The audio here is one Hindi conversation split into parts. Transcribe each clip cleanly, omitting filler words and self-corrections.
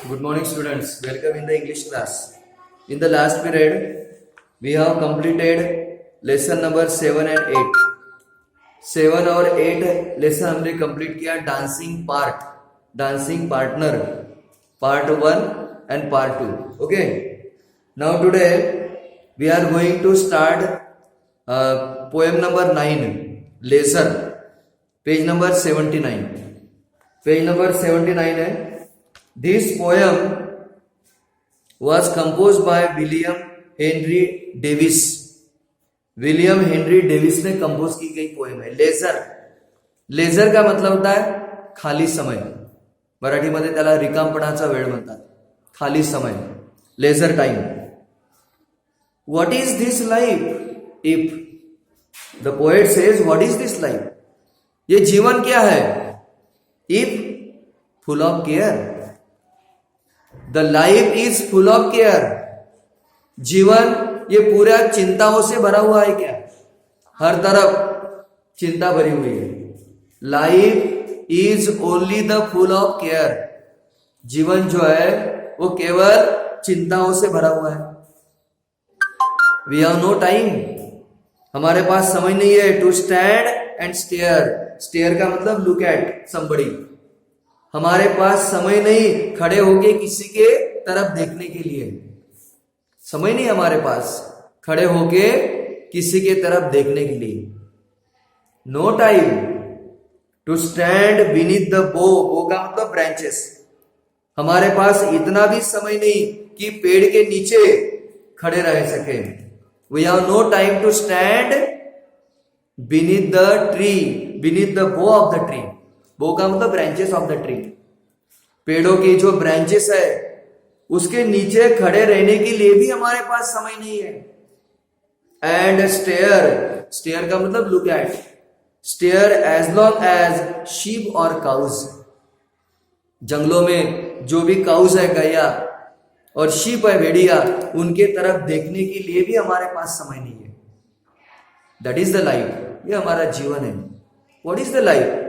Good morning, students. Welcome in the English class. In the last period, we have completed lesson number 7 and 8. 7 और 8 लेसन हमने कंप्लीट किया. Dancing part, dancing partner, part 1 and part 2. Okay. Now today we are going to start poem number 9, lesson, page number 79. Page number 79 है. This poem was composed by William Henry Davis. William Henry Davis ने कंपोज की गई पोएम है. लेजर, लेजर का मतलब होता है खाली समय. मराठीमध्ये त्याला रिकामपणाचा वेळ म्हणतात. खाली समय, leisure time. What is this life if, the poet says what is this life, ये जीवन क्या है. If full of care, the life is full of care. जीवन ये पूरा चिंताओं से भरा हुआ है क्या. हर तरफ चिंता भरी हुई है. Life is only the full of care. जीवन जो है वो केवल चिंताओं से भरा हुआ है. वी हैव नो टाइम, हमारे पास समय नहीं है. To stand and stare, stare का मतलब लुक एट समबडी. हमारे पास समय नहीं खड़े होके किसी के तरफ देखने के लिए. समय नहीं हमारे पास खड़े होके किसी के तरफ देखने के लिए. No time to stand beneath the bough, bough का मतलब ब्रांचेस. हमारे पास इतना भी समय नहीं कि पेड़ के नीचे खड़े रह सके. We have no time to stand beneath the tree, beneath the bough of the tree. Bough का मतलब ब्रांचेस ऑफ द ट्री. पेड़ों की जो ब्रांचेस है उसके नीचे खड़े रहने के लिए भी हमारे पास समय नहीं है. एंड स्टेयर, स्टेयर का मतलब look at. Stare as long as sheep और काउज. जंगलों में जो भी काउज है, गैया, और शीप है, भेड़िया, उनके तरफ देखने के लिए भी हमारे पास समय नहीं है. दैट इज द लाइफ, ये हमारा जीवन है. What is the life.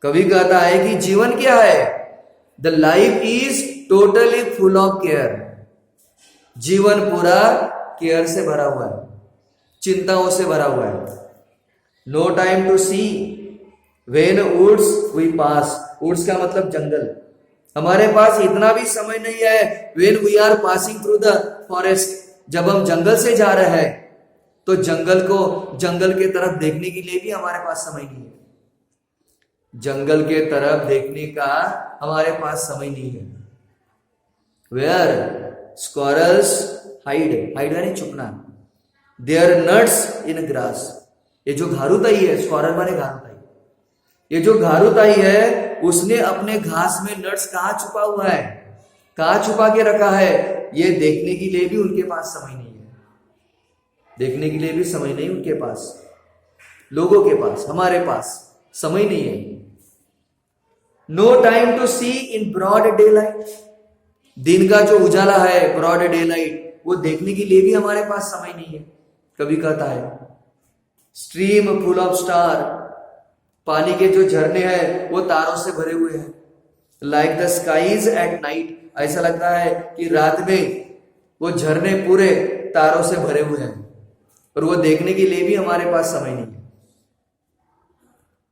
कवि कहता है कि जीवन क्या है. The life is totally full of care. जीवन पूरा केयर से भरा हुआ है, चिंताओं से भरा हुआ है. No time to see when woods we pass. Woods का मतलब जंगल. हमारे पास इतना भी समय नहीं है. When we are passing through the forest, जब हम जंगल से जा रहे हैं तो जंगल को, जंगल के तरफ देखने के लिए भी हमारे पास समय नहीं है. जंगल के तरफ देखने का हमारे पास समय नहीं है. वेयर स्क्वारल्स हाइड, हाइड यानी छुपना. Their nuts in grass. ये जो घारुताई है, स्क्वारल माने घारुताई, ये जो घारुताई है उसने अपने घास में नट्स कहां छुपा हुआ है, कहां छुपा के रखा है, ये देखने के लिए भी उनके पास समय नहीं है. देखने के लिए भी समय नहीं उनके पास. लोगों के पास, हमारे पास समय नहीं है. No time to see in broad daylight. दिन का जो उजाला है, ब्रॉड डे लाइट, वो देखने के लिए भी हमारे पास समय नहीं है. कभी कहता है स्ट्रीम फुल ऑफ स्टार. पानी के जो झरने हैं वो तारों से भरे हुए हैं. Like the skies at night. ऐसा लगता है कि रात में वो झरने पूरे तारों से भरे हुए हैं. और वो देखने के लिए भी हमारे पास समय नहीं है.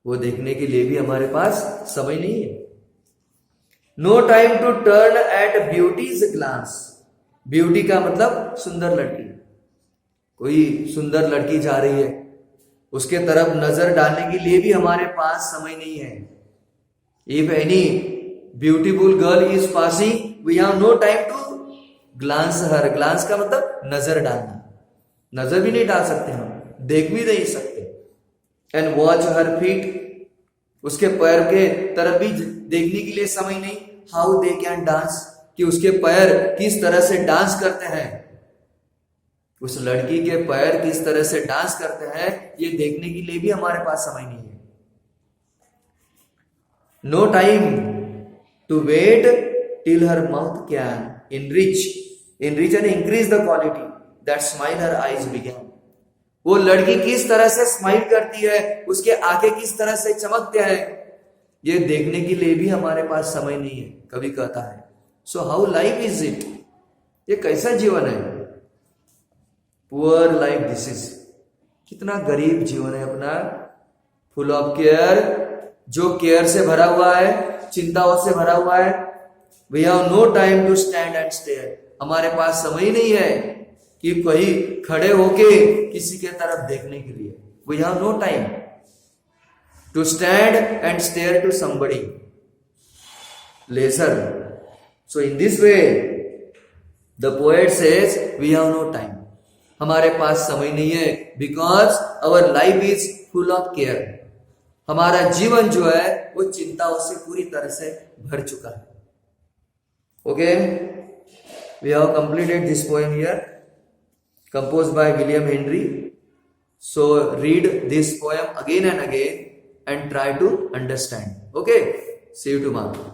वो देखने के लिए भी हमारे पास समय नहीं है. No time to turn at beauty's glance. Beauty का मतलब सुंदर लड़की. कोई सुंदर लड़की जा रही है, उसके तरफ नजर डालने के लिए भी हमारे पास समय नहीं है. If any beautiful girl is passing we have no time to glance her. Glance का मतलब नजर डालना. नजर भी नहीं डाल सकते हम, देख भी नहीं सकते. And watch her feet. उसके पैर के तरफ भी देखने के लिए समय नहीं. हाउ दे कैन डांस, कि उसके पैर किस तरह से डांस करते हैं. उस लड़की के पैर किस तरह से डांस करते हैं ये देखने के लिए भी हमारे पास समय नहीं है. No time to wait till her mouth can enrich. Enrich and increase the quality that smile her eyes began. वो लड़की किस तरह से स्माइल करती है, उसके आंखें किस तरह से चमकते हैं, ये देखने के लिए भी हमारे पास समय नहीं है. कभी कहता है so how life is it, ये कैसा जीवन है? पुअर लाइफ दिस इज, कितना गरीब जीवन है अपना। फुल ऑफ केयर, जो केयर से भरा हुआ है, चिंताओं से भरा हुआ है। We have no time to stand and stare, हमारे पास समय ही नहीं है कि कहीं खड़े होके किसी के तरफ देखने के लिए। We have no time to stand and stare to somebody. Leisure, so in this way the poet says we have no time, हमारे पास समय नहीं है, because our life is full of care. हमारा जीवन जो है वो चिंताओं से पूरी तरह से भर चुका है। Okay, we have completed this poem here, composed by William Henry. So read this poem again and again and try to understand. Okay, see you tomorrow.